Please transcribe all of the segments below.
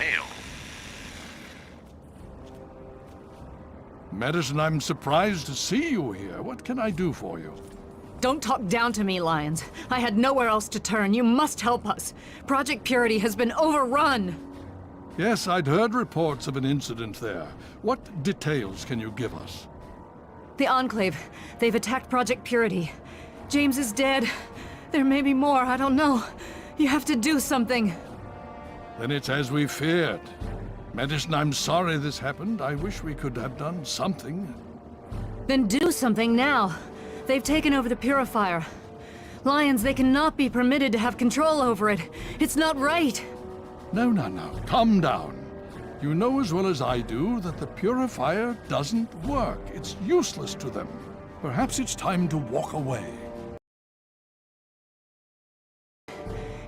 Hail. Madison, I'm surprised to see you here. What can I do for you? Don't talk down to me, Lyons. I had nowhere else to turn. You must help us. Project Purity has been overrun. Yes, I'd heard reports of an incident there. What details can you give us? The Enclave. They've attacked Project Purity. James is dead. There may be more, I don't know. You have to do something. Then it's as we feared. Madison, I'm sorry this happened. I wish we could have done something. Then do something now. They've taken over the Purifier. Lyons, they cannot be permitted to have control over it. It's not right. No. Calm down. You know as well as I do that the Purifier doesn't work. It's useless to them. Perhaps it's time to walk away.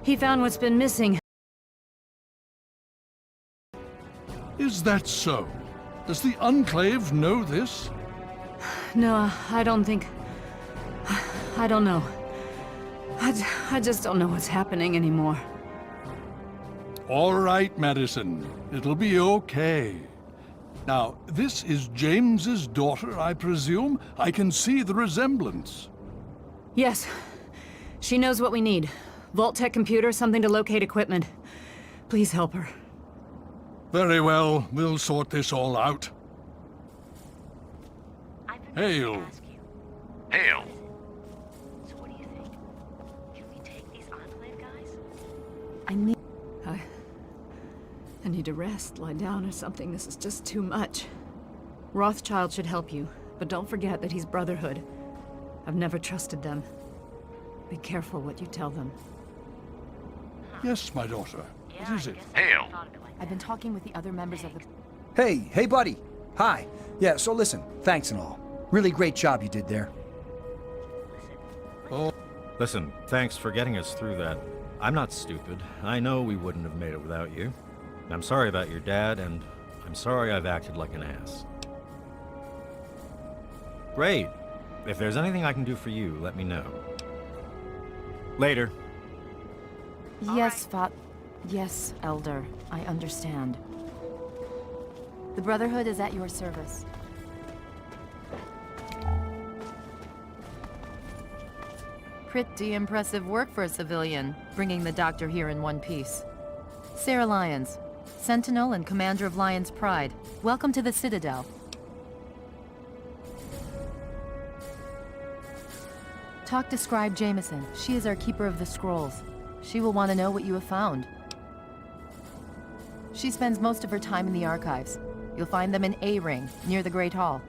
He found what's been missing. Is that so? Does the Enclave know this? No, I don't think... I don't know. I just don't know what's happening anymore. All right, Madison. It'll be okay. Now, this is James's daughter, I presume? I can see the resemblance. Yes. She knows what we need. Vault-Tec computer, something to locate equipment. Please help her. Very well. We'll sort this all out. Hail. Hail. So what do you think? Can we take these Enclave guys? I need to rest, lie down or something. This is just too much. Rothschild should help you, but don't forget that he's Brotherhood. I've never trusted them. Be careful what you tell them. Yes, my daughter. What is it? Hail. I've been talking with the other members of the... Hey, buddy. Hi. Yeah, so listen, thanks and all. Really great job you did there. Oh, Listen, thanks for getting us through that. I'm not stupid. I know we wouldn't have made it without you. I'm sorry about your dad, and I'm sorry I've acted like an ass. Great. If there's anything I can do for you, let me know. Later. Yes, Yes, Elder. I understand. The Brotherhood is at your service. Pretty impressive work for a civilian, bringing the Doctor here in one piece. Sarah Lyons, Sentinel and Commander of Lyons Pride. Welcome to the Citadel. Talk to Scribe Jameson. She is our Keeper of the Scrolls. She will want to know what you have found. She spends most of her time in the archives. You'll find them in A-Ring, near the Great Hall.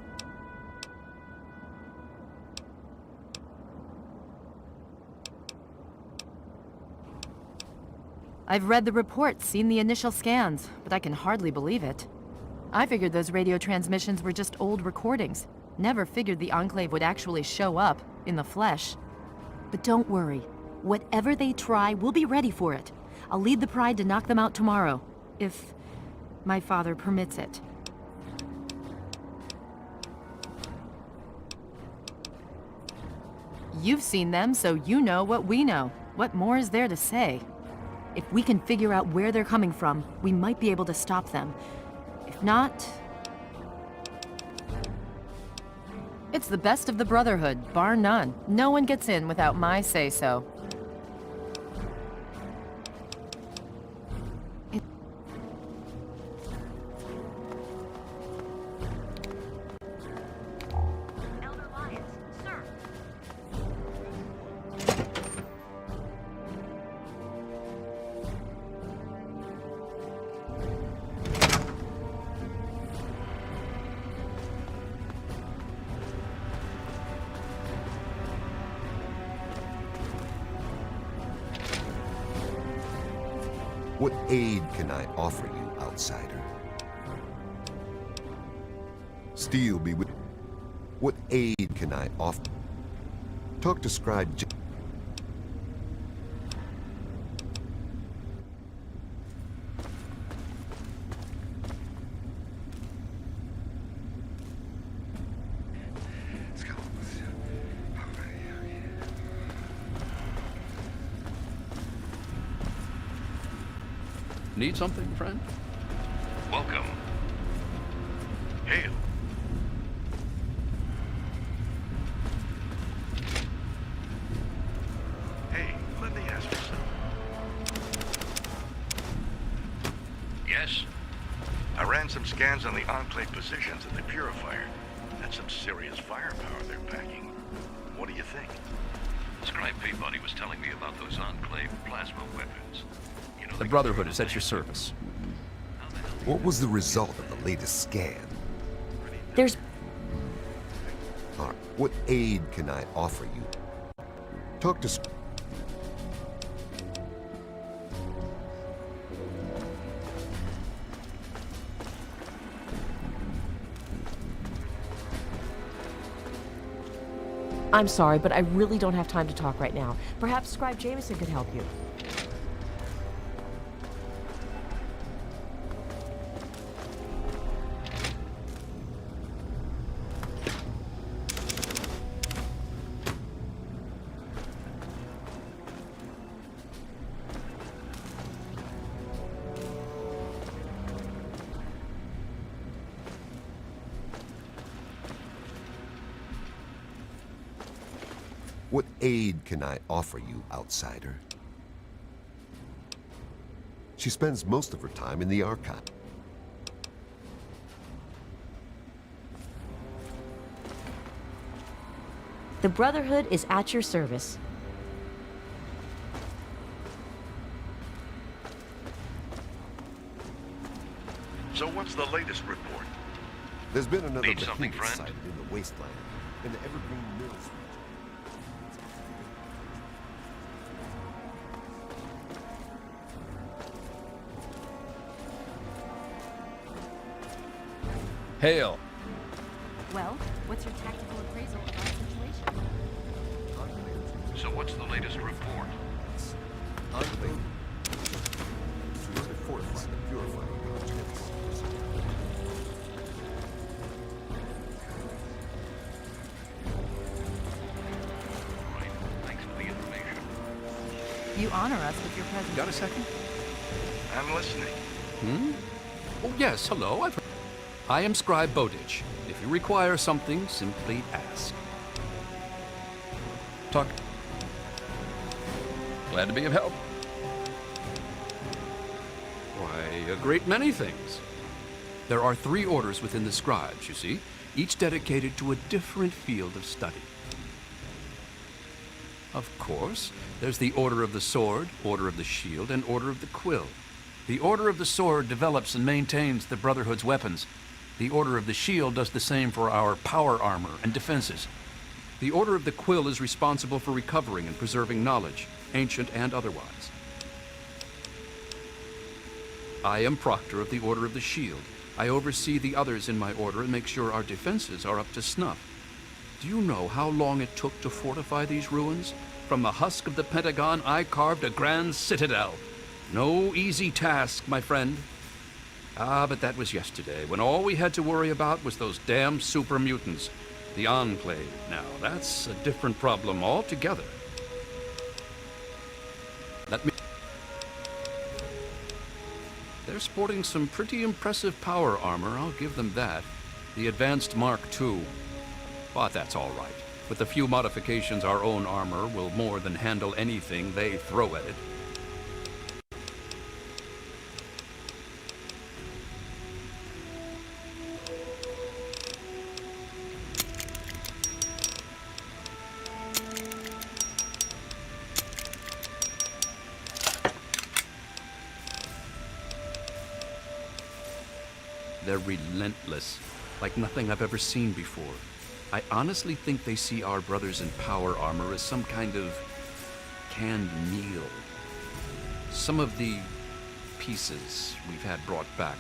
I've read the reports, seen the initial scans, but I can hardly believe it. I figured those radio transmissions were just old recordings. Never figured the Enclave would actually show up, in the flesh. But don't worry. Whatever they try, we'll be ready for it. I'll lead the Pride to knock them out tomorrow, if my father permits it. You've seen them, so you know what we know. What more is there to say? If we can figure out where they're coming from, we might be able to stop them. If not... It's the best of the Brotherhood, bar none. No one gets in without my say-so. Elder Lyons, sir. What aid can I offer you, outsider? Steel be with... What aid can I offer? Talk to Scribe Need something, friend? Welcome. Hail. Hey, let me ask you something. Yes? I ran some scans on the Enclave positions at the Purifier. That's some serious firepower they're packing. What do you think? Scribe Peabody was telling me about those Enclave plasma weapons. You know, The Brotherhood is at your service. What was the result of the latest scan? There's... All right, what aid can I offer you? Talk to... I'm sorry, but I really don't have time to talk right now. Perhaps Scribe Jameson could help you. What aid can I offer you, outsider? She spends most of her time in the archive. The Brotherhood is at your service. So what's the latest report? There's been another Need something, behemoth friend? sighted in the wasteland, in the Evergreen Mills region. Hail! Well, what's your tactical appraisal of our situation? So what's the latest report? Enclave. To fortify the purifying projects. Right. Thanks for the information. You honor us with your presence. Got a second? I'm listening. Oh, yes, hello. I am Scribe Bowditch. If you require something, simply ask. Talk. Glad to be of help. Why, a great many things. There are 3 orders within the Scribes, you see, each dedicated to a different field of study. Of course, there's the Order of the Sword, Order of the Shield, and Order of the Quill. The Order of the Sword develops and maintains the Brotherhood's weapons. The Order of the Shield does the same for our power armor and defenses. The Order of the Quill is responsible for recovering and preserving knowledge, ancient and otherwise. I am Proctor of the Order of the Shield. I oversee the others in my order and make sure our defenses are up to snuff. Do you know how long it took to fortify these ruins? From the husk of the Pentagon, I carved a grand citadel. No easy task, my friend. Ah, but that was yesterday, when all we had to worry about was those damn super mutants. The Enclave. Now, that's a different problem altogether. Let me... They're sporting some pretty impressive power armor, I'll give them that. The Advanced Mark II. But that's all right. With a few modifications, our own armor will more than handle anything they throw at it. They're relentless, like nothing I've ever seen before. I honestly think they see our brothers in power armor as some kind of canned meal. Some of the pieces we've had brought back,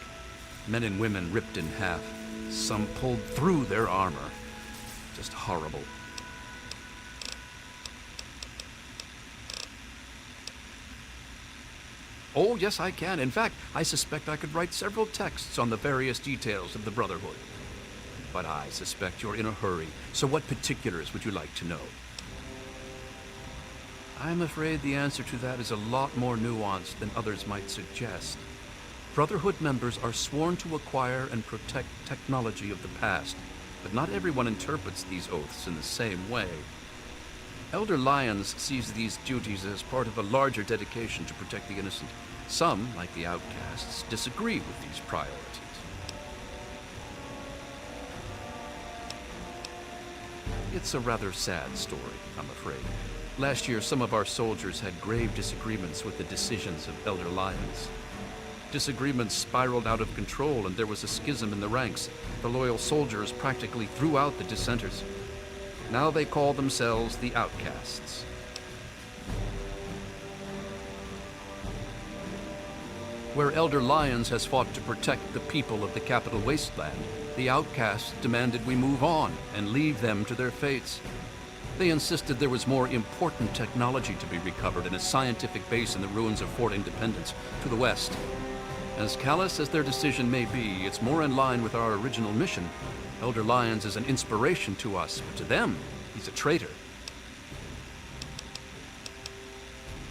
men and women ripped in half, some pulled through their armor. Just horrible. Oh, yes, I can. In fact, I suspect I could write several texts on the various details of the Brotherhood. But I suspect you're in a hurry, so what particulars would you like to know? I'm afraid the answer to that is a lot more nuanced than others might suggest. Brotherhood members are sworn to acquire and protect technology of the past, but not everyone interprets these oaths in the same way. Elder Lyons sees these duties as part of a larger dedication to protect the innocent. Some, like the outcasts, disagree with these priorities. It's a rather sad story, I'm afraid. Last year, some of our soldiers had grave disagreements with the decisions of Elder Lyons. Disagreements spiraled out of control, and there was a schism in the ranks. The loyal soldiers practically threw out the dissenters. Now they call themselves the Outcasts. Where Elder Lyons has fought to protect the people of the Capital Wasteland, the Outcasts demanded we move on and leave them to their fates. They insisted there was more important technology to be recovered in a scientific base in the ruins of Fort Independence to the west. As callous as their decision may be, it's more in line with our original mission. Elder Lyons is an inspiration to us, but to them, he's a traitor.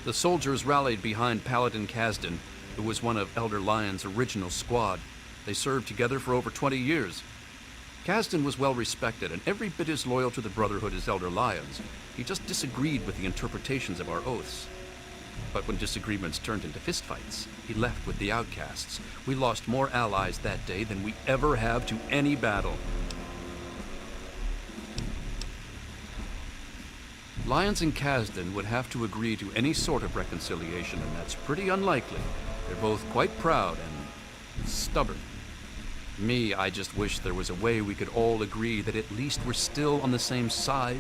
The soldiers rallied behind Paladin Kasdan, who was one of Elder Lyons' original squad. They served together for over 20 years. Kasdan was well respected and every bit as loyal to the Brotherhood as Elder Lyons. He just disagreed with the interpretations of our oaths. But when disagreements turned into fistfights, he left with the Outcasts. We lost more allies that day than we ever have to any battle. Lyons and Kasdan would have to agree to any sort of reconciliation, and that's pretty unlikely. They're both quite proud and stubborn. Me, I just wish there was a way we could all agree that at least we're still on the same side.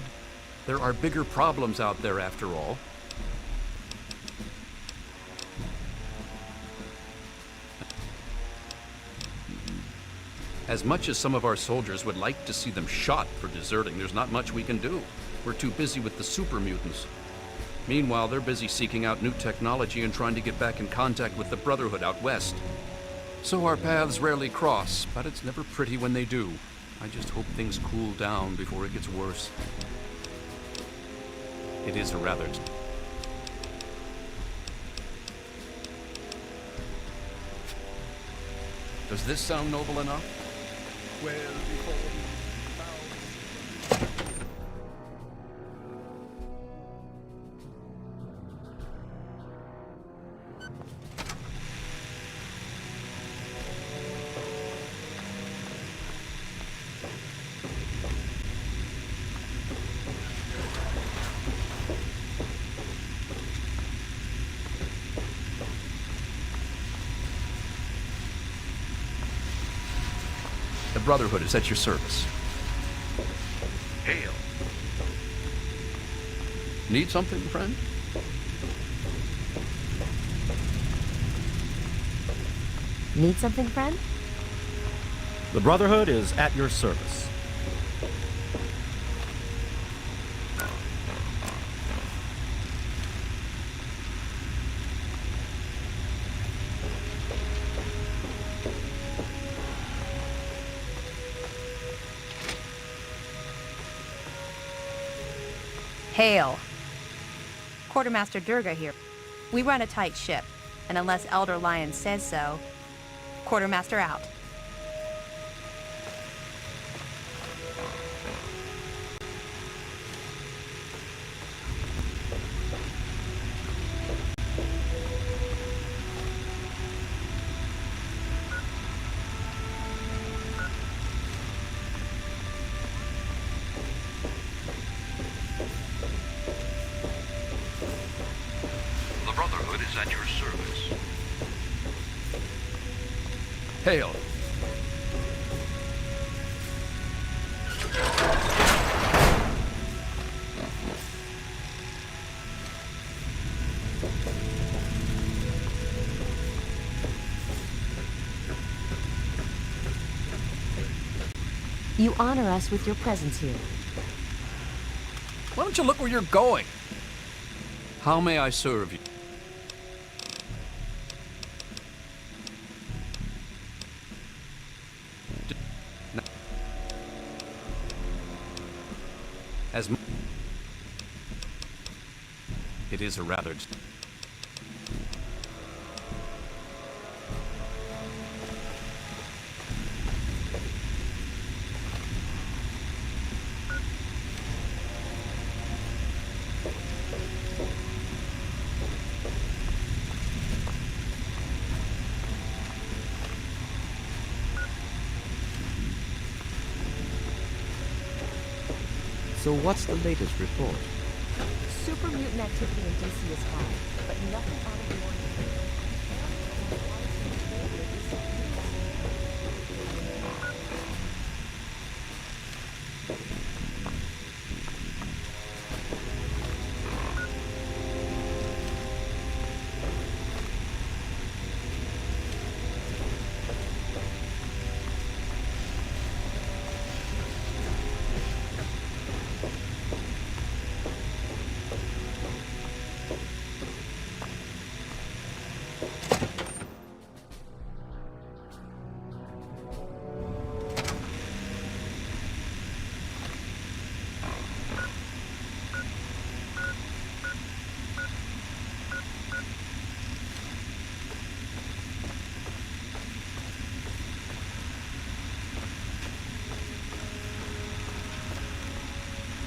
There are bigger problems out there after all. As much as some of our soldiers would like to see them shot for deserting, there's not much we can do. We're too busy with the super mutants. Meanwhile, they're busy seeking out new technology and trying to get back in contact with the Brotherhood out west. So our paths rarely cross, but it's never pretty when they do. I just hope things cool down before it gets worse. It is a rather... Does this sound noble enough? Well, before The Brotherhood is at your service. Hail. Need something, friend? Need something, friend? The Brotherhood is at your service. Hail. Quartermaster Durga here. We run a tight ship, and unless Elder Lyons says so, Quartermaster out. The Brotherhood is at your service. Hail. You honor us with your presence here. Why don't you look where you're going? How may I serve you? As it is a rather... So what's the latest report? Super mutant activity in DC is high, but nothing out of the ordinary.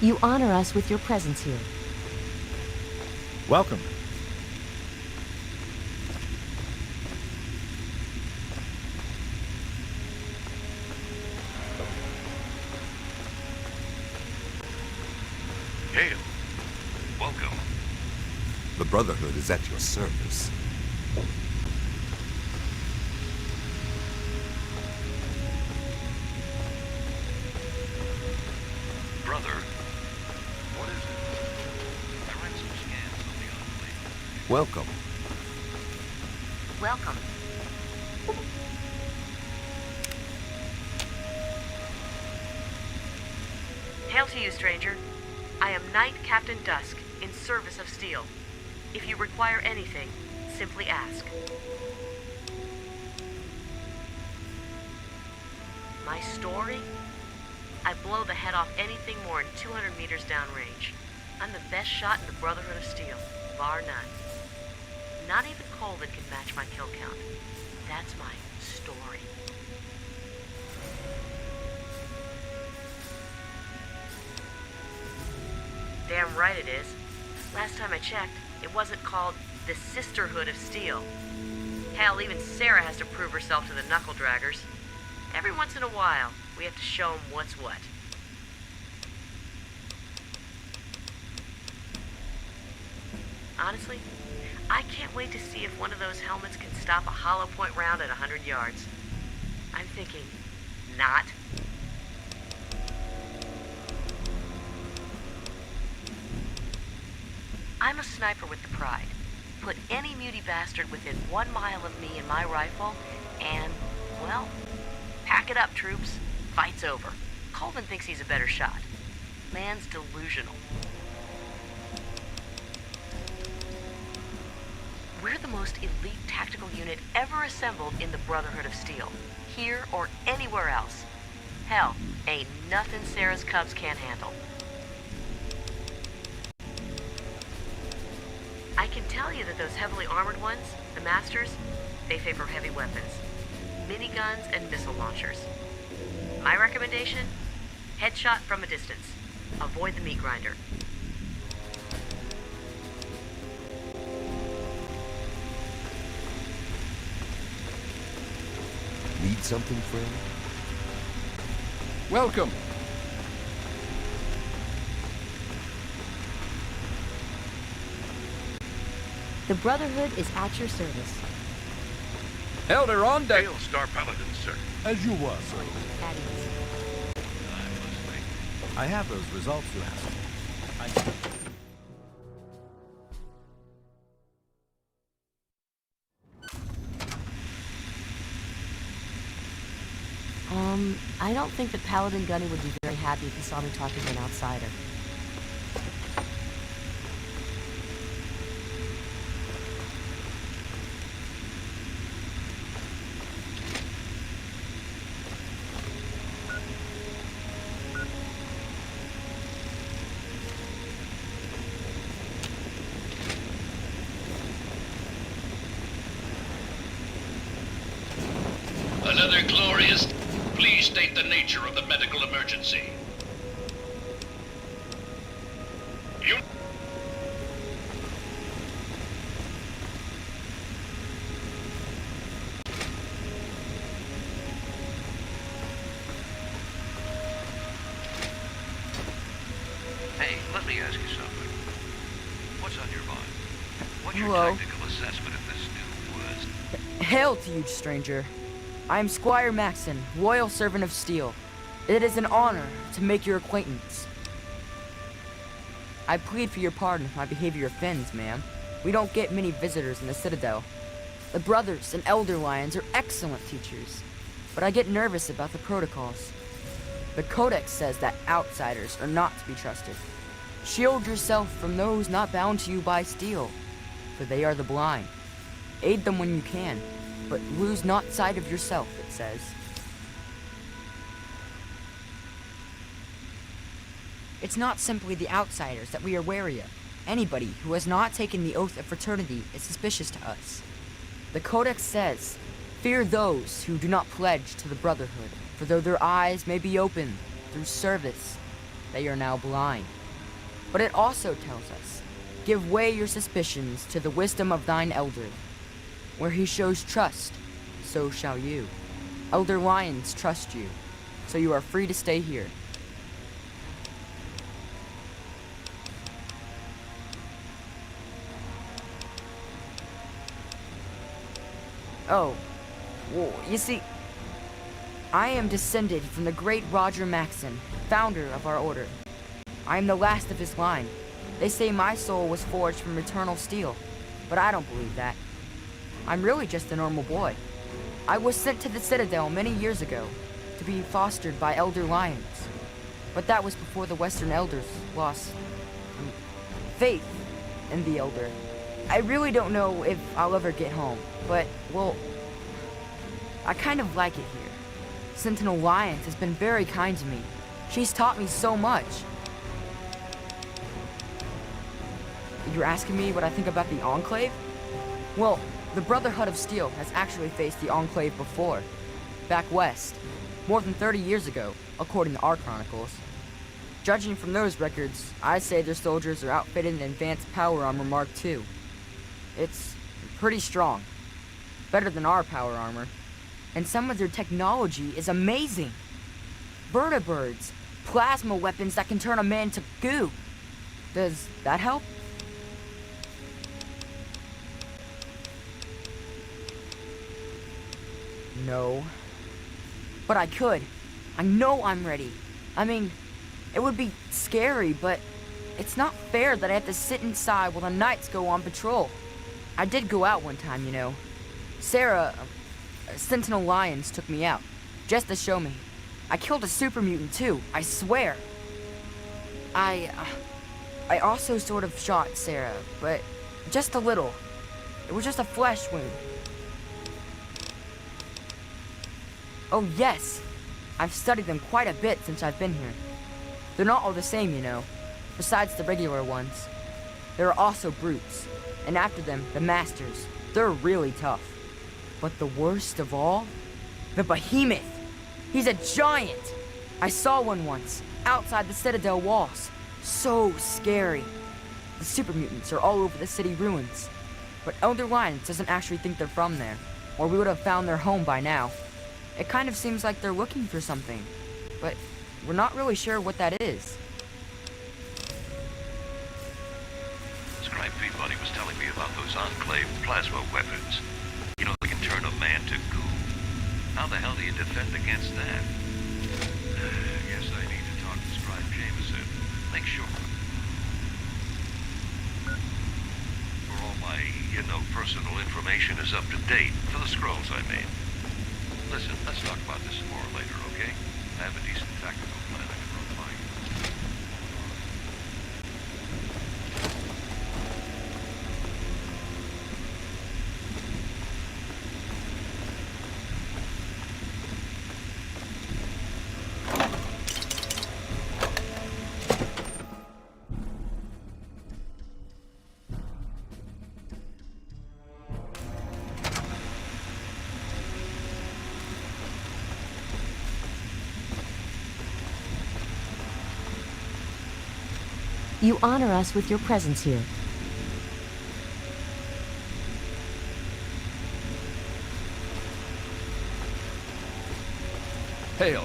You honor us with your presence here. Welcome. Hail. Welcome. The Brotherhood is at your service. Brother, what is it? I ran some scans on the Enclave. Welcome. Welcome. Hail to you, stranger. I am Knight Captain Dusk, in service of Steel. If you require anything, simply ask. My story? I blow the head off anything more than 200 meters downrange. I'm the best shot in the Brotherhood of Steel, bar none. Not even Colvin can match my kill count. That's my story. Damn right it is. Last time I checked, it wasn't called the Sisterhood of Steel. Hell, even Sarah has to prove herself to the knuckle draggers. Every once in a while, we have to show them what's what. Honestly, I can't wait to see if one of those helmets can stop a hollow point round at 100 yards. I'm thinking, not. I'm a sniper with the Pride. Put any muty bastard within 1 mile of me and my rifle, and, well, pack it up, troops. Fight's over. Colvin thinks he's a better shot. Man's delusional. We're the most elite tactical unit ever assembled in the Brotherhood of Steel, here or anywhere else. Hell, ain't nothing Sarah's Cubs can't handle. I can tell you that those heavily armored ones, the Masters, they favor heavy weapons, miniguns and missile launchers. My recommendation? Headshot from a distance. Avoid the meat grinder. Need something, friend? Welcome. The Brotherhood is at your service. Elder on deck. Hail, Star Paladin, sir. As you were, sir. At ease. I have those results you asked. I don't think that Paladin Gunny would be very happy if he saw me talking to an outsider. Another glorious... Please state the nature of the medical emergency. You... ask you something. What's on your mind? What's your Hello. technical assessment of this new West? Hail to you, stranger. I am Squire Maxon, loyal servant of steel. It is an honor to make your acquaintance. I plead for your pardon if my behavior offends, ma'am. We don't get many visitors in the Citadel. The Brothers and Elder Lions are excellent teachers, but I get nervous about the protocols. The Codex says that outsiders are not to be trusted. Shield yourself from those not bound to you by steel, for they are the blind. Aid them when you can, but lose not sight of yourself, it says. It's not simply the outsiders that we are wary of. Anybody who has not taken the oath of fraternity is suspicious to us. The Codex says, fear those who do not pledge to the Brotherhood, for though their eyes may be open through service, they are now blind. But it also tells us, give way your suspicions to the wisdom of thine elder. Where he shows trust, so shall you. Elder Lions trust you, so you are free to stay here. Oh, well, you see, I am descended from the great Roger Maxon, founder of our order. I am the last of his line. They say my soul was forged from eternal steel, but I don't believe that. I'm really just a normal boy. I was sent to the Citadel many years ago to be fostered by Elder Lions, but that was before the Western Elders lost faith in the Elder. I really don't know if I'll ever get home, but, well, I kind of like it here. Sentinel Lions has been very kind to me. She's taught me so much. You're asking me what I think about the Enclave? Well, the Brotherhood of Steel has actually faced the Enclave before, back west, more than 30 years ago, according to our chronicles. Judging from those records, I'd say their soldiers are outfitted in advanced power armor Mark II. It's pretty strong, better than our power armor, and some of their technology is amazing. Vertibirds, plasma weapons that can turn a man to goo. Does that help? No. But I could. I know I'm ready. I mean, it would be scary, but it's not fair that I have to sit inside while the knights go on patrol. I did go out one time, you know. Sarah, Sentinel Lions took me out, just to show me. I killed a super mutant too, I swear. I also sort of shot Sarah, but just a little. It was just a flesh wound. Oh yes, I've studied them quite a bit since I've been here. They're not all the same, you know, besides the regular ones. There are also brutes, and after them, the masters. They're really tough. But the worst of all, the behemoth. He's a giant. I saw one once, outside the Citadel walls. So scary. The super mutants are all over the city ruins. But Elder Lions doesn't actually think they're from there, or we would have found their home by now. It kind of seems like they're looking for something, but we're not really sure what that is. Scribe Peabody was telling me about those Enclave plasma weapons. You know, they can turn a man to goo. How the hell do you defend against that? Guess I need to talk to Scribe Jameson. Make sure. For all my, personal information is up to date for the scrolls I made. Listen, let's talk about this some more later, okay? I have a decent tactical plan I can run by you. You honor us with your presence here. Hail.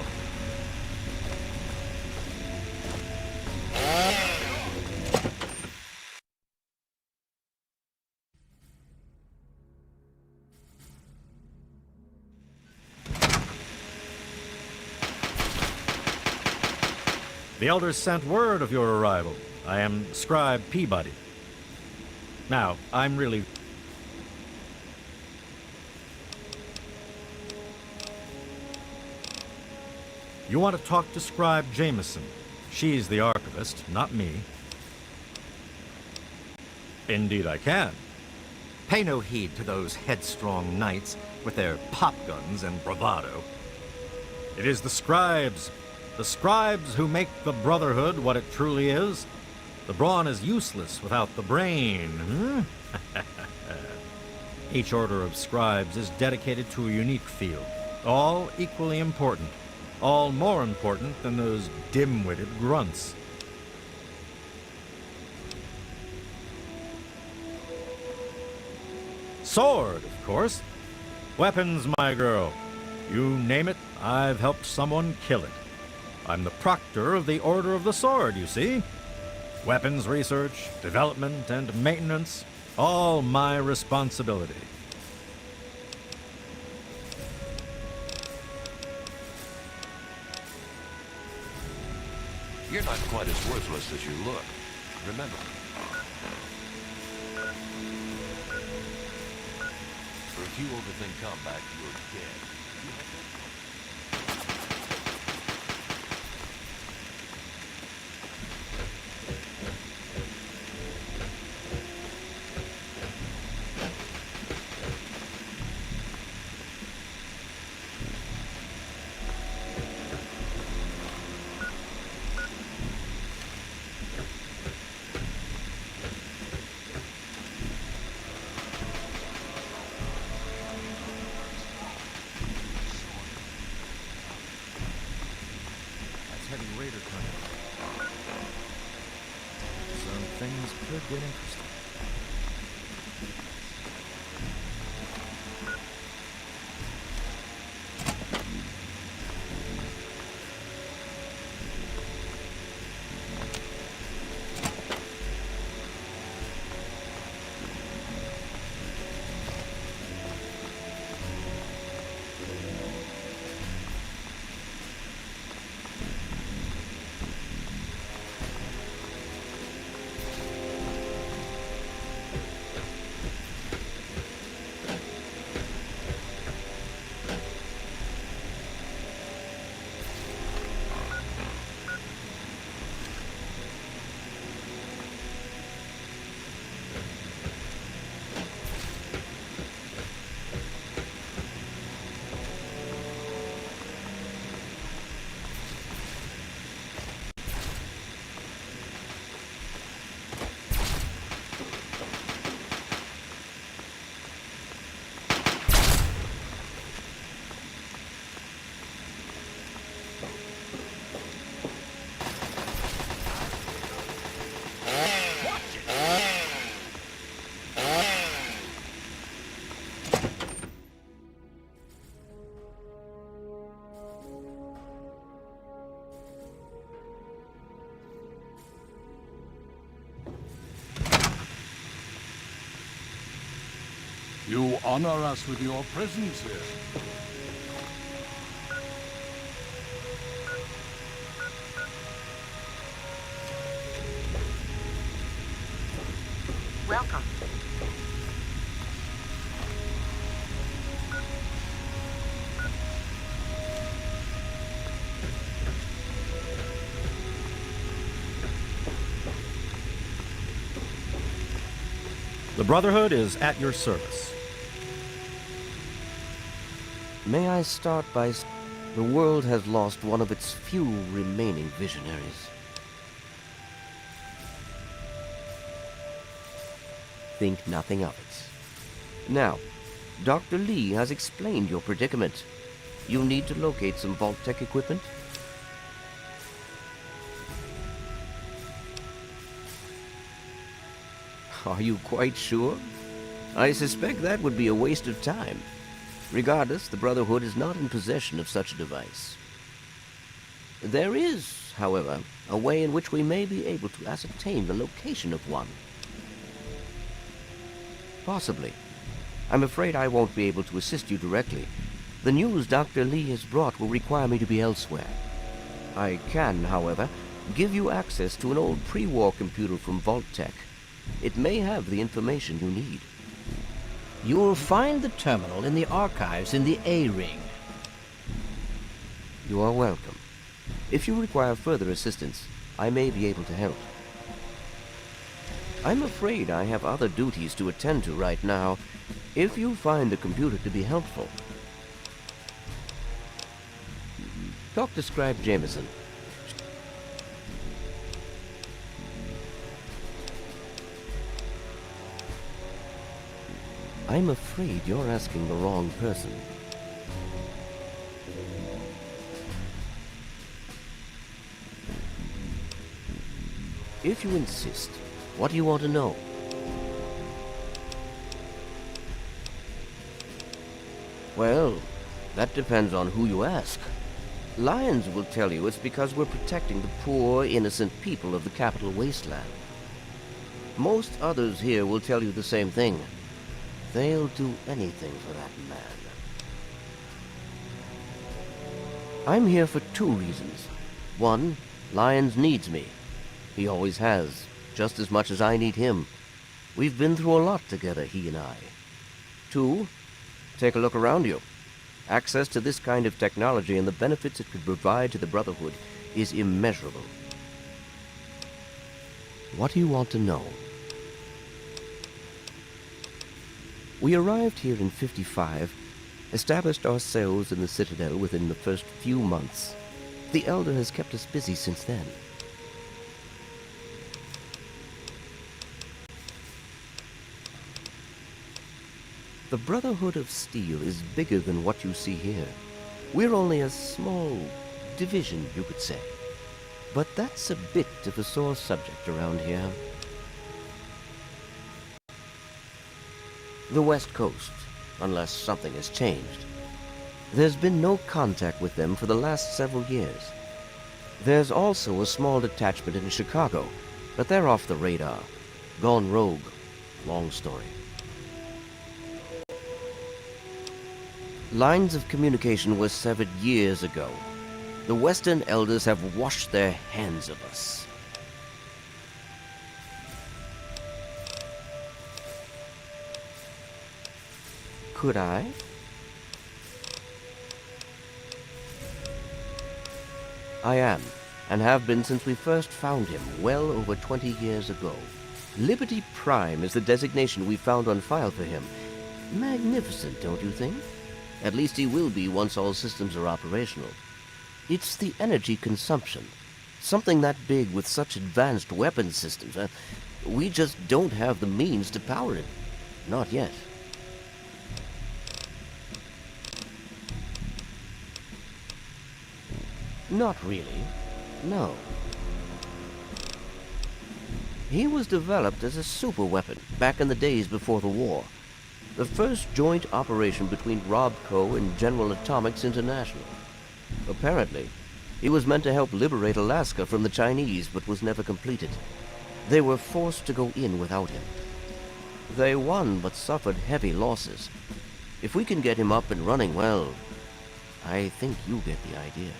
The Elders sent word of your arrival. I am Scribe Peabody. Now, I'm really... You want to talk to Scribe Jameson. She's the archivist, not me. Indeed I can. Pay no heed to those headstrong knights with their pop guns and bravado. It is the scribes who make the Brotherhood what it truly is. The brawn is useless without the brain. Each order of scribes is dedicated to a unique field, all equally important, all more important than those dim-witted grunts. Sword, of course. Weapons, my girl. You name it, I've helped someone kill it. I'm the proctor of the Order of the Sword, you see. Weapons research, development, and maintenance, all my responsibility. You're not quite as worthless as you look. Remember. For if you overthink combat, you're dead. Heavy raider coming. Some things could get interesting. You honor us with your presence here. Welcome. The Brotherhood is at your service. May I start by... The world has lost one of its few remaining visionaries. Think nothing of it. Now, Dr. Lee has explained your predicament. You need to locate some Vault-Tec equipment. Are you quite sure? I suspect that would be a waste of time. Regardless, the Brotherhood is not in possession of such a device. There is, however, a way in which we may be able to ascertain the location of one. Possibly. I'm afraid I won't be able to assist you directly. The news Dr. Lee has brought will require me to be elsewhere. I can, however, give you access to an old pre-war computer from Vault-Tec. It may have the information you need. You'll find the terminal in the archives in the A-Ring. You are welcome. If you require further assistance, I may be able to help. I'm afraid I have other duties to attend to right now. If you find the computer to be helpful, talk to Scribe Jameson. I'm afraid you're asking the wrong person. If you insist, what do you want to know? Well, that depends on who you ask. Lyons will tell you it's because we're protecting the poor, innocent people of the Capital Wasteland. Most others here will tell you the same thing. They'll do anything for that man. I'm here for two reasons. One, Lyons needs me. He always has, just as much as I need him. We've been through a lot together, he and I. Two, take a look around you. Access to this kind of technology and the benefits it could provide to the Brotherhood is immeasurable. What do you want to know? We arrived here in '55, established ourselves in the Citadel within the first few months. The Elder has kept us busy since then. The Brotherhood of Steel is bigger than what you see here. We're only a small division, you could say. But that's a bit of a sore subject around here. The West Coast, unless something has changed. There's been no contact with them for the last several years. There's also a small detachment in Chicago, but they're off the radar. Gone rogue. Long story. Lines of communication were severed years ago. The Western Elders have washed their hands of us. Could I? I am, and have been since we first found him, well over 20 years ago. Liberty Prime is the designation we found on file for him. Magnificent, don't you think? At least he will be once all systems are operational. It's the energy consumption. Something that big with such advanced weapon systems. We just don't have the means to power it. Not yet. Not really. No. He was developed as a super weapon back in the days before the war. The first joint operation between RobCo and General Atomics International. Apparently, he was meant to help liberate Alaska from the Chinese, but was never completed. They were forced to go in without him. They won, but suffered heavy losses. If we can get him up and running, well, I think you get the idea.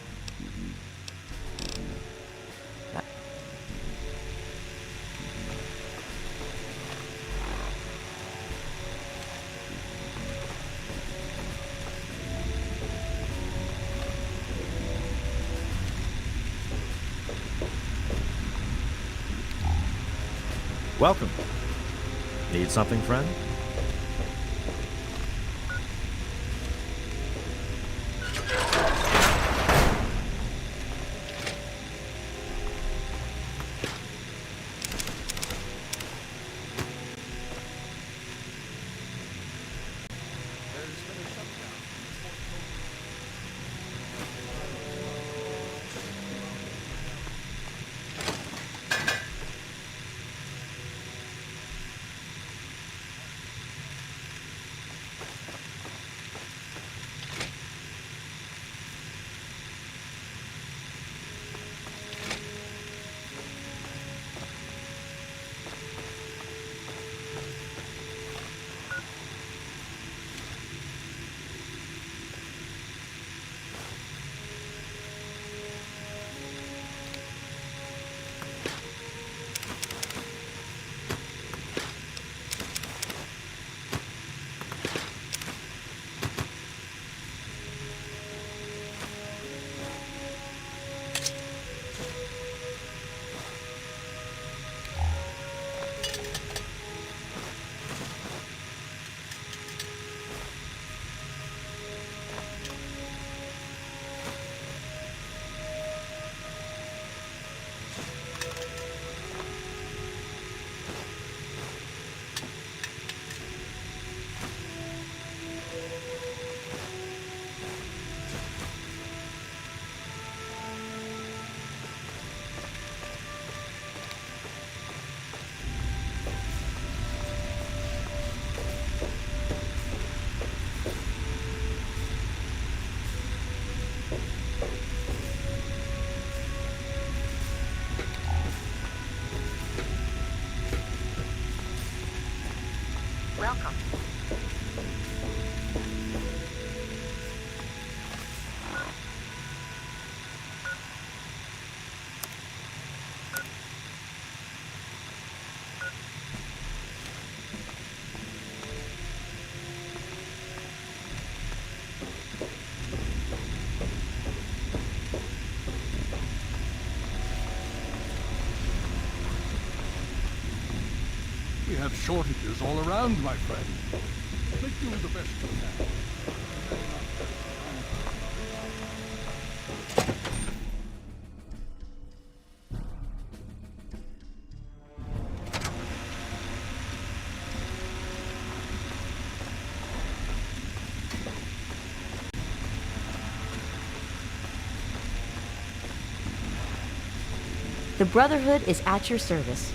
Welcome. Need something, friend? have shortages all around, my friend. Make do the best you can. The Brotherhood is at your service.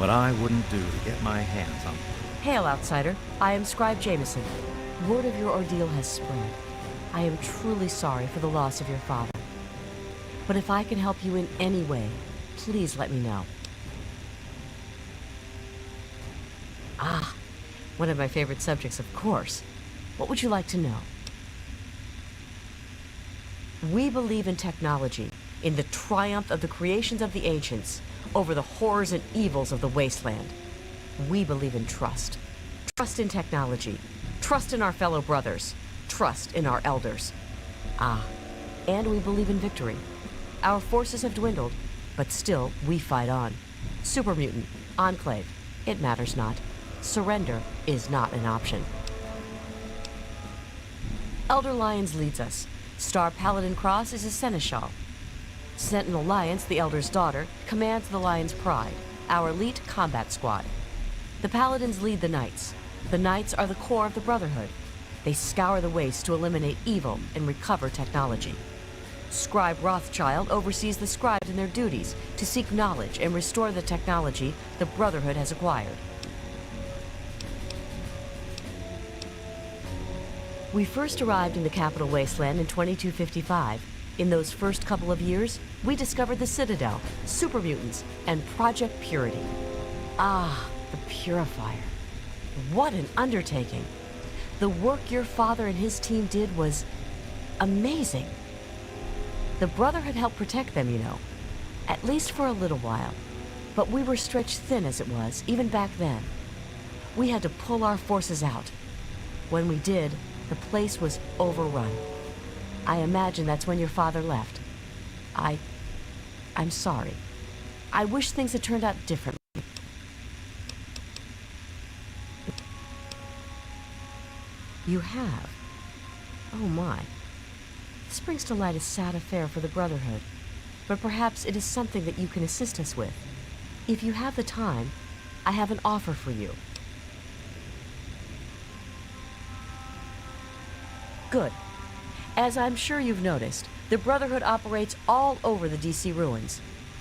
What I wouldn't do to get my hands on. Hail, outsider. I am Scribe Jameson. Word of your ordeal has spread. I am truly sorry for the loss of your father. But if I can help you in any way, please let me know. Ah, one of my favorite subjects, of course. What would you like to know? We believe in technology, in the triumph of the creations of the ancients over the horrors and evils of the wasteland. We believe in trust. Trust in technology. Trust in our fellow brothers. Trust in our elders. Ah, and we believe in victory. Our forces have dwindled, but still we fight on. Super Mutant, Enclave, it matters not. Surrender is not an option. Elder Lyons leads us. Star Paladin Cross is a seneschal. Sentinel Lyons, the Elder's daughter, commands the Lion's Pride, our elite combat squad. The Paladins lead the Knights. The Knights are the core of the Brotherhood. They scour the waste to eliminate evil and recover technology. Scribe Rothschild oversees the scribes in their duties to seek knowledge and restore the technology the Brotherhood has acquired. We first arrived in the Capital Wasteland in 2255. In those first couple of years, we discovered the Citadel, super mutants, and Project Purity. Ah, the Purifier. What an undertaking. The work your father and his team did was amazing. The Brotherhood helped protect them, you know, at least for a little while. But we were stretched thin as it was, even back then. We had to pull our forces out. When we did, the place was overrun. I imagine that's when your father left. I'm sorry. I wish things had turned out differently. You have? Oh my. This brings to light a sad affair for the Brotherhood, but perhaps it is something that you can assist us with. If you have the time, I have an offer for you. Good. As I'm sure you've noticed, the Brotherhood operates all over the DC ruins,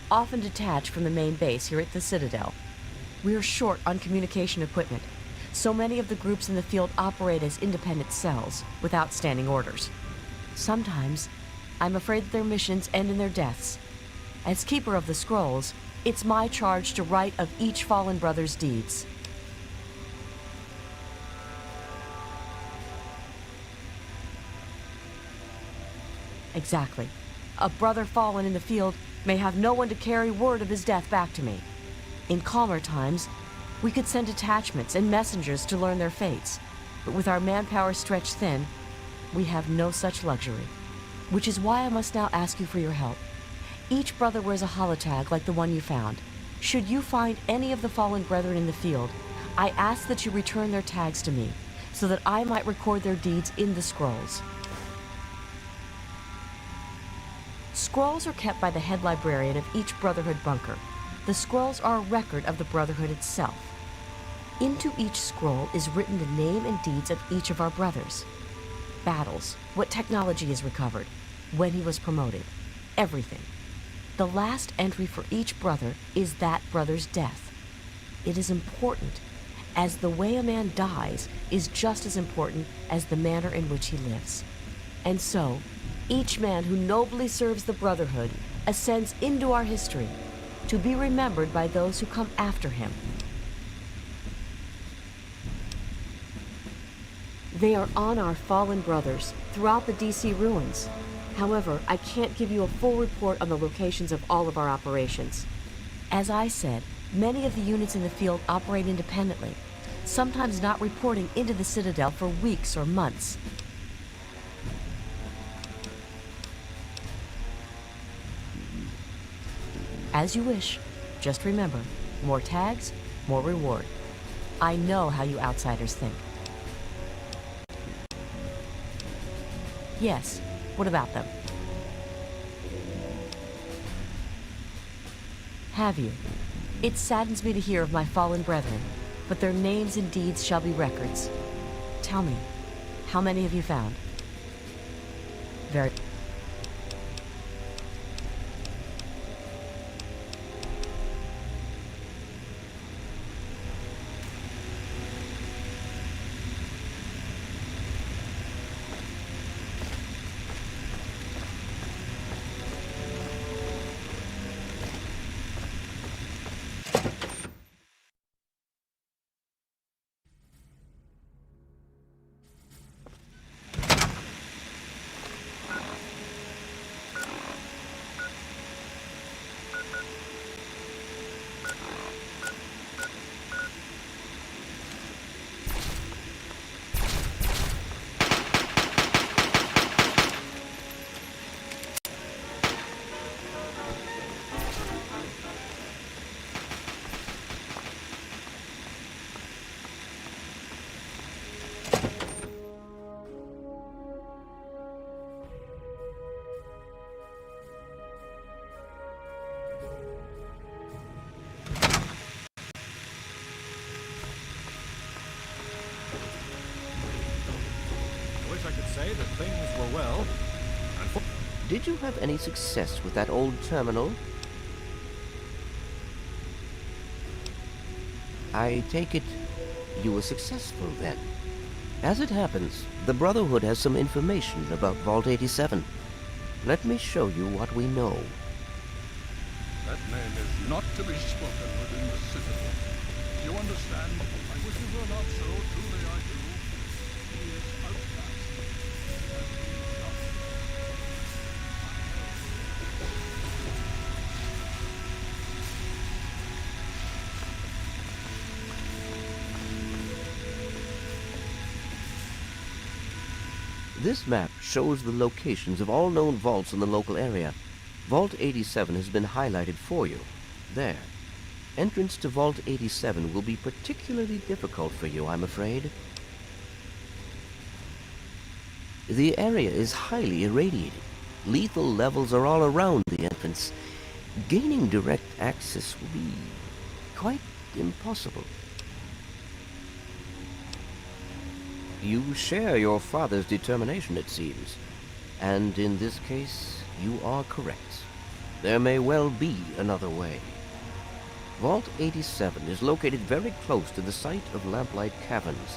often detached from the main base here at the Citadel. We're short on communication equipment, so many of the groups in the field operate as independent cells, without standing orders. Sometimes, I'm afraid that their missions end in their deaths. As Keeper of the Scrolls, it's my charge to write of each fallen brother's deeds. Exactly. A brother fallen in the field may have no one to carry word of his death back to me. In calmer times, we could send detachments and messengers to learn their fates. But with our manpower stretched thin, we have no such luxury. Which is why I must now ask you for your help. Each brother wears a holotag like the one you found. Should you find any of the fallen brethren in the field, I ask that you return their tags to me, so that I might record their deeds in the scrolls. Scrolls are kept by the head librarian of each Brotherhood bunker. The scrolls are a record of the Brotherhood itself. Into each scroll is written the name and deeds of each of our brothers. Battles, what technology is recovered, when he was promoted, everything. The last entry for each brother is that brother's death. It is important, as the way a man dies is just as important as the manner in which he lives. And so, each man who nobly serves the Brotherhood ascends into our history, to be remembered by those who come after him. They are on our fallen brothers throughout the DC ruins. However, I can't give you a full report on the locations of all of our operations. As I said, many of the units in the field operate independently, sometimes not reporting into the Citadel for weeks or months. As you wish. Just remember, more tags, more reward. I know how you outsiders think. Yes, what about them? Have you? It saddens me to hear of my fallen brethren, but their names and deeds shall be records. Tell me, how many have you found? Very... things were well. Did you have any success with that old terminal? I take it you were successful then. As it happens, the Brotherhood has some information about Vault 87. Let me show you what we know. That name is not to be spoken within the Citadel. You understand? I wish it were not so, truly I do. He is outcast. And he is not. This map shows the locations of all known vaults in the local area. Vault 87 has been highlighted for you. There. Entrance to Vault 87 will be particularly difficult for you, I'm afraid. The area is highly irradiated. Lethal levels are all around the entrance. Gaining direct access will be quite impossible. You share your father's determination, it seems. And in this case, you are correct. There may well be another way. Vault 87 is located very close to the site of Lamplight Caverns.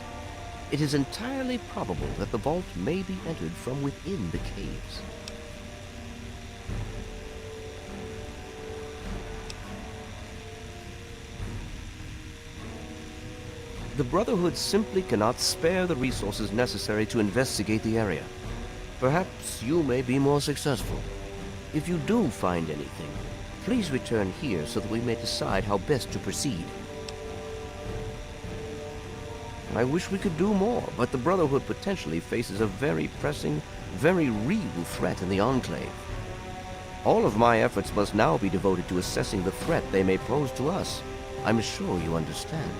It is entirely probable that the vault may be entered from within the caves. The Brotherhood simply cannot spare the resources necessary to investigate the area. Perhaps you may be more successful. If you do find anything, please return here so that we may decide how best to proceed. I wish we could do more, but the Brotherhood potentially faces a very pressing, very real threat in the Enclave. All of my efforts must now be devoted to assessing the threat they may pose to us. I'm sure you understand.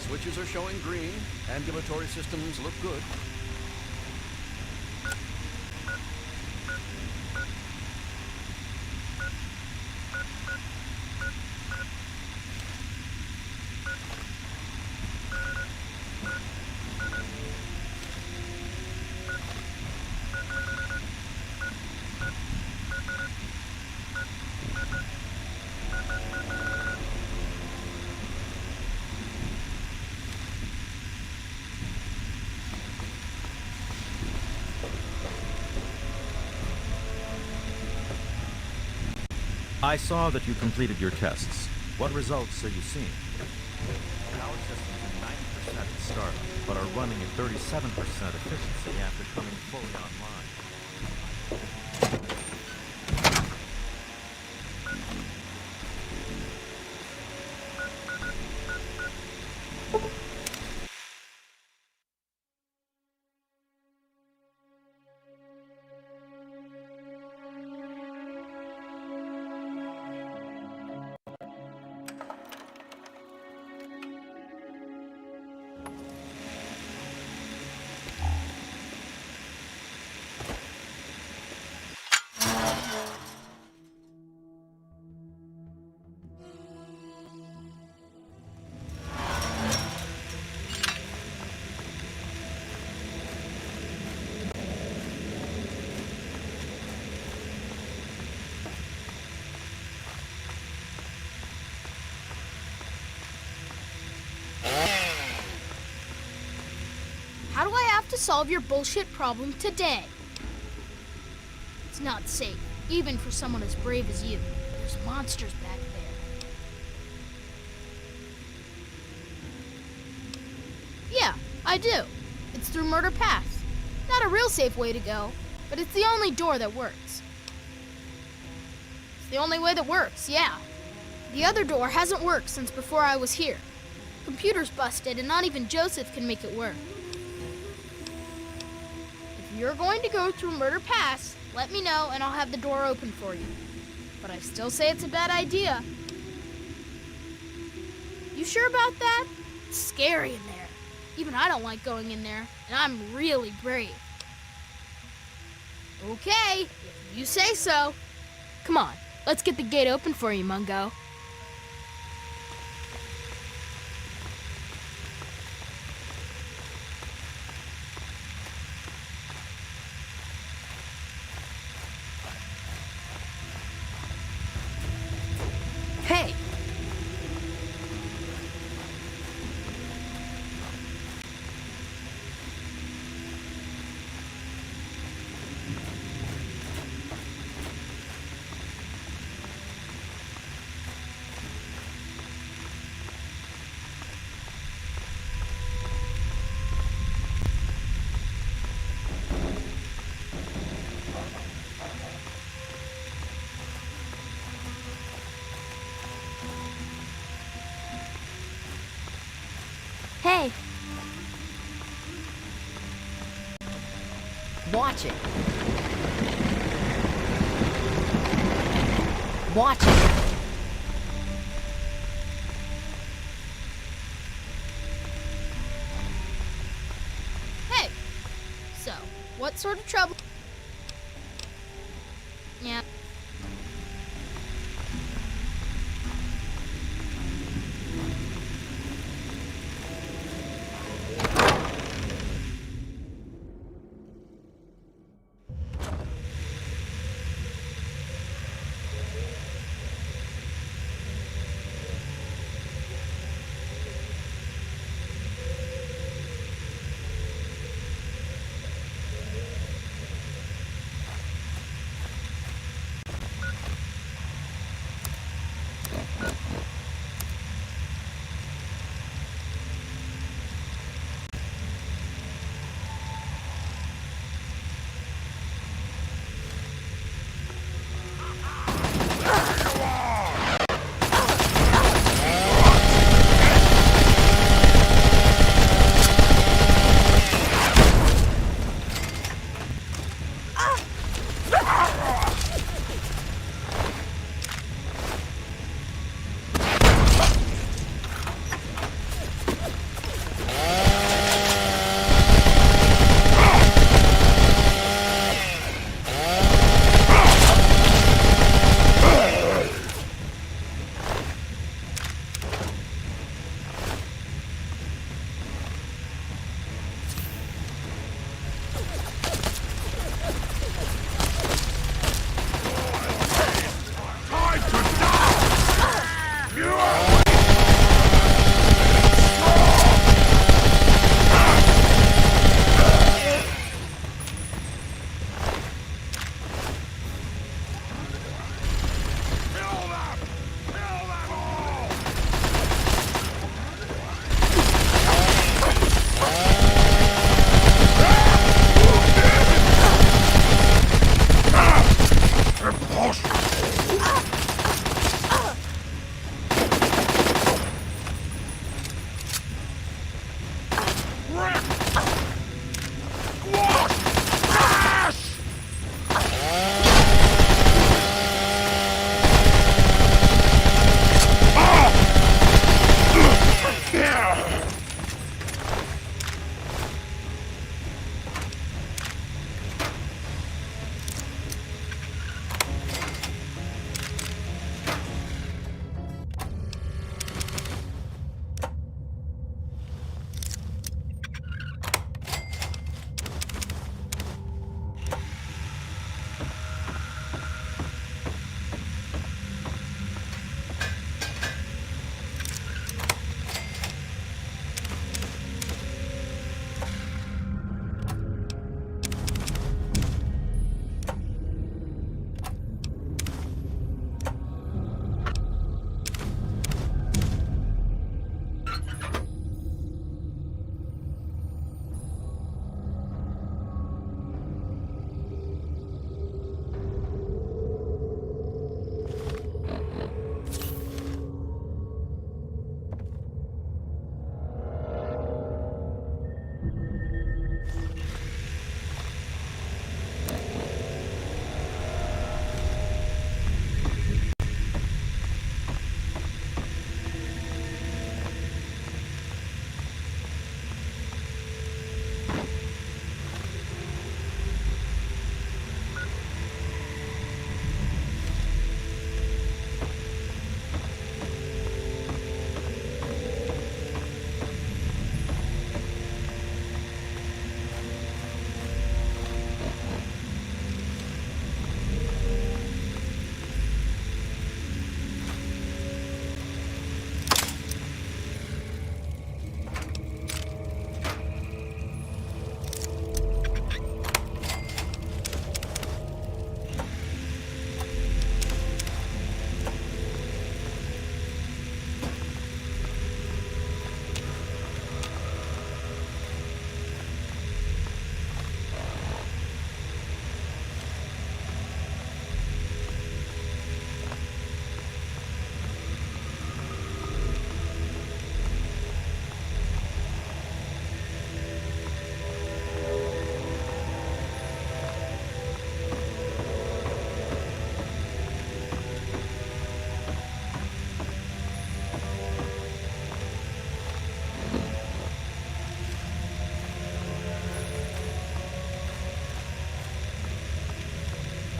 Switches are showing green. Ambulatory systems look good. I saw that you completed your tests. What results are you seeing? Power systems are 90% at startup, but are running at 37% efficiency after coming fully online. How do I have to solve your bullshit problem today? It's not safe, even for someone as brave as you. There's monsters back there. Yeah, I do. It's through Murder Pass. Not a real safe way to go, but it's the only door that works. It's the only way that works, yeah. The other door hasn't worked since before I was here. Computer's busted, and not even Joseph can make it work. If you're going to go through Murder Pass, let me know and I'll have the door open for you. But I still say it's a bad idea. You sure about that? It's scary in there. Even I don't like going in there, and I'm really brave. Okay, if you say so. Come on, let's get the gate open for you, Mungo. Watch it. Watch it. Hey! So, what sort of trouble? Yeah.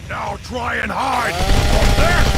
Now try and hide from this!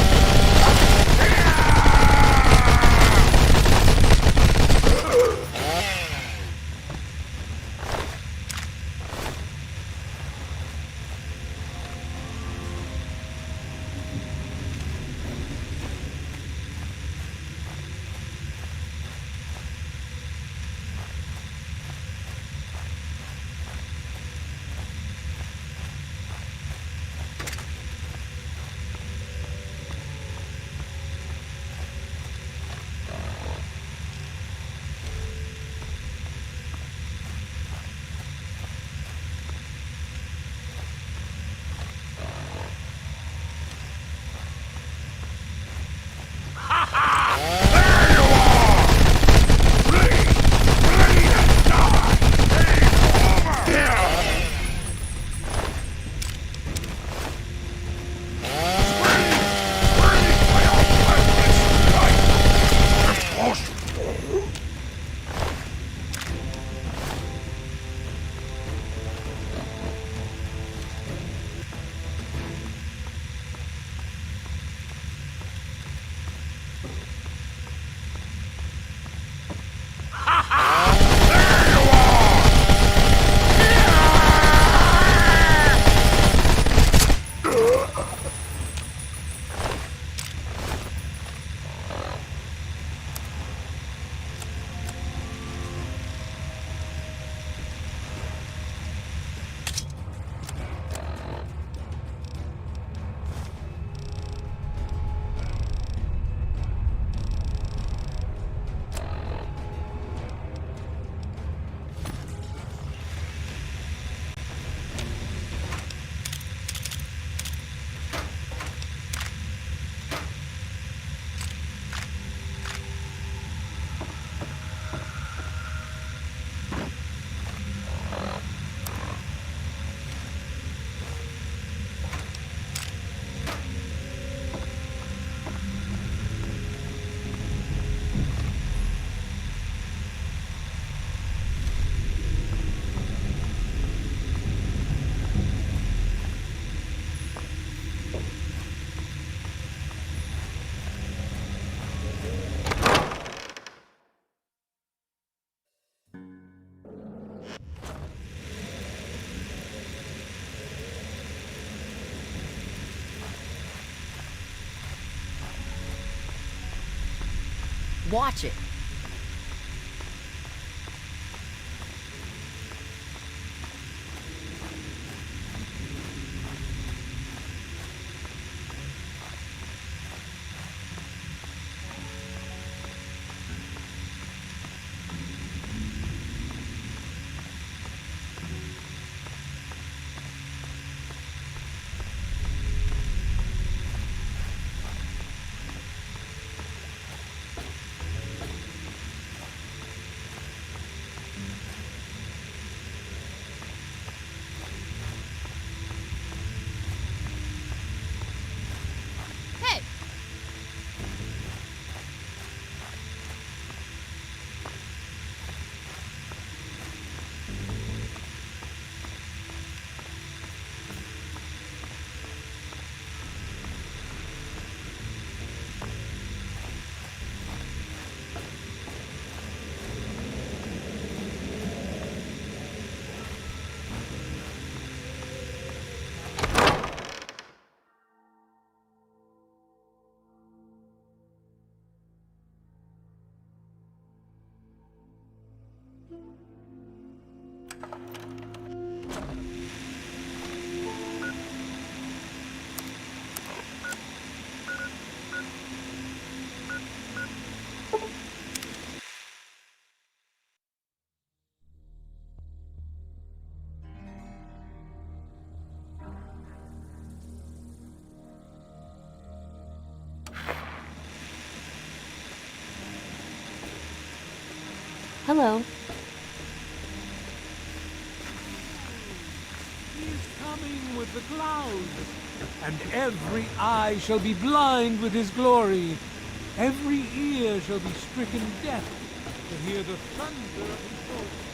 Watch it. Hello. He's coming with the clouds, and every eye shall be blind with his glory. Every ear shall be stricken deaf to hear the thunder of his voice.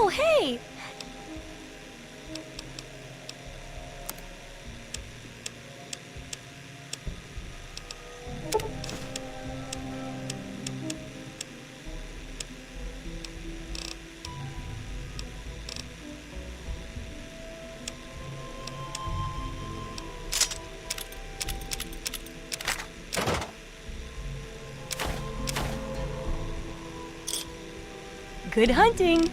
Oh, hey! Good hunting!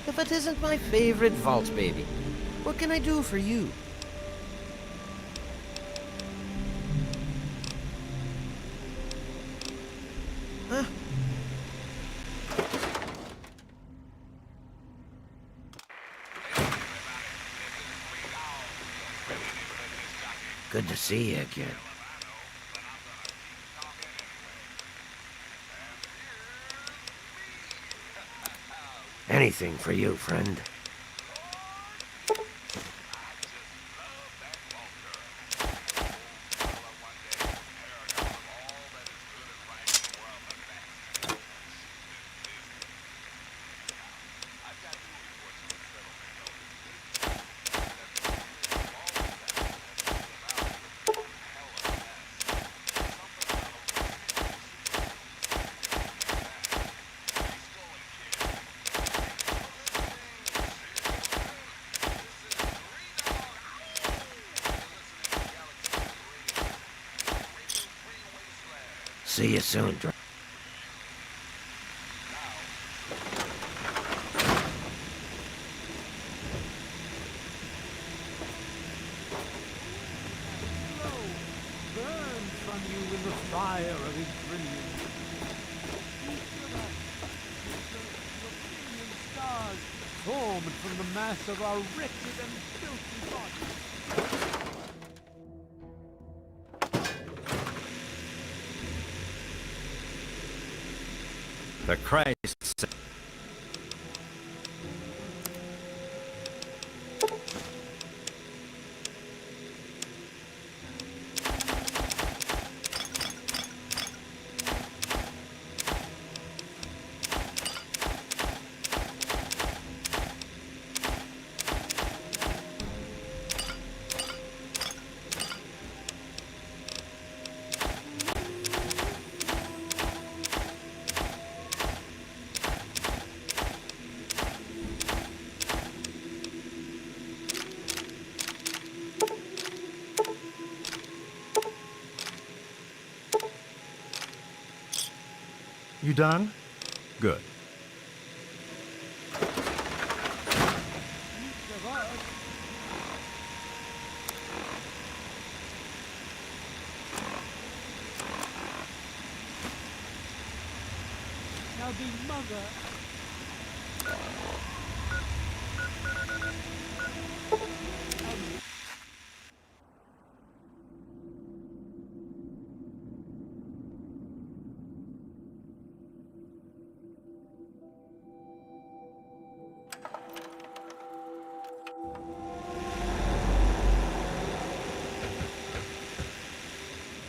If it isn't my favorite vault baby, what can I do for you? Huh? Good to see you again. Anything for you, friend. See you soon, Burn from you in the fire of his brilliance. Stars formed from the mass of our wretched and filthy bodies. The Christ. You done? Good. Now be mother.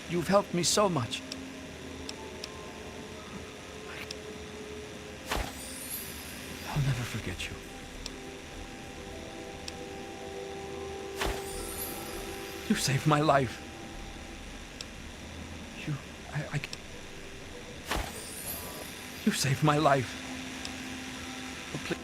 You've helped me so much. I'll never forget you. You saved my life. You saved my life. Oh, please.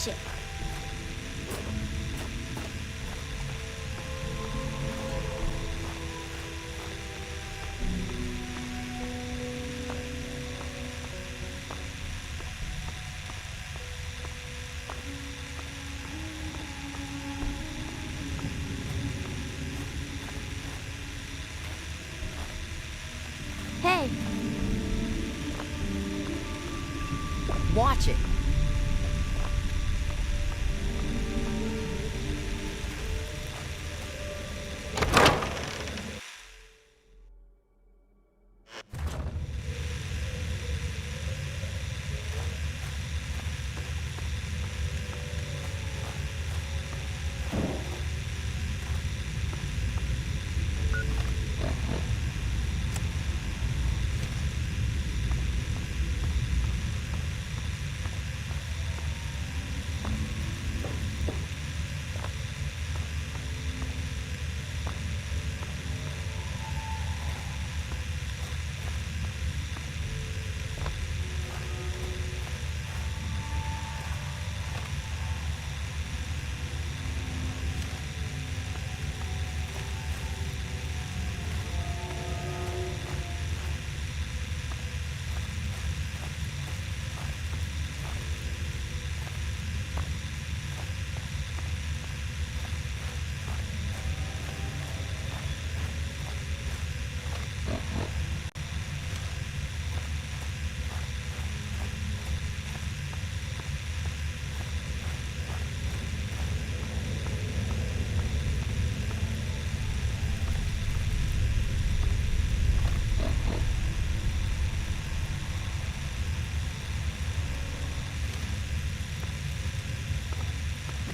Watch it. Hey. Watch it.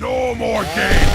No more games!